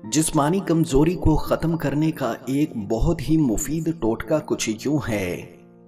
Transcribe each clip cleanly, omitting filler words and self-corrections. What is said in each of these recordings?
जिस्मानी कमजोरी को खत्म करने का एक बहुत ही मुफीद टोटका कुछ यूं है।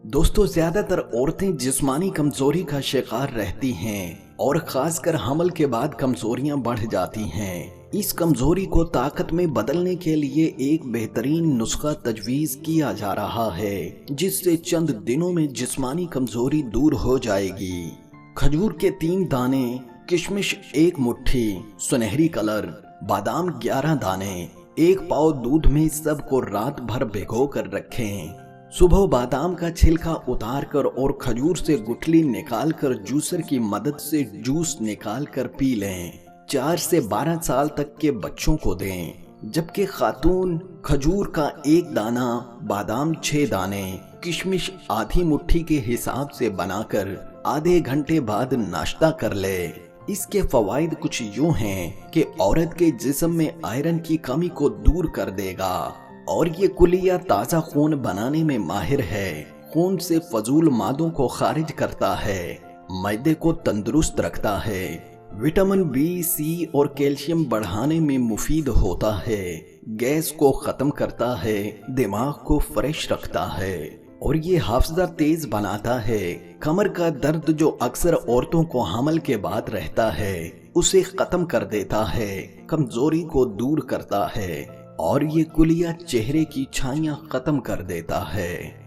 दोस्तों, ज्यादातर औरतें जिस्मानी कमजोरी का शिकार रहती हैं और खासकर हमल के बाद कमजोरियां बढ़ जाती हैं। इस कमजोरी को ताकत में बदलने के लिए एक बेहतरीन नुस्खा तजवीज किया जा रहा है, जिससे चंद दिनों में जिस्मानी कमजोरी दूर हो जाएगी। खजूर के 3 दाने, किशमिश 1 मुट्ठी, सुनहरी कलर, बादाम 11 दाने, 1 पाव दूध में सबको रात भर भिगो कर रखें। सुबह बादाम का छिलका उतार कर और खजूर से गुठली निकाल कर जूसर की मदद से जूस निकाल कर पी लें। 4 से 12 साल तक के बच्चों को दें। जबकि खातून खजूर का 1 दाना, बादाम 6 दाने, किशमिश आधी मुट्ठी के हिसाब से बनाकर आधे घंटे बाद नाश्ता कर ले। इसके फवाइद कुछ यूं हैं कि औरत के जिस्म में आयरन की कमी को दूर कर देगा और ये कुलिया ताज़ा खून बनाने में माहिर है। खून से फजूल मादों को खारिज करता है, मैदे को तंदुरुस्त रखता है, विटामिन बी, सी और कैल्शियम बढ़ाने में मुफीद होता है, गैस को खत्म करता है, दिमाग को फ्रेश रखता है और ये हाफजा तेज बनाता है। कमर का दर्द जो अक्सर औरतों को हमल के बाद रहता है, उसे खत्म कर देता है, कमजोरी को दूर करता है और ये कुलिया चेहरे की छाइयां खत्म कर देता है।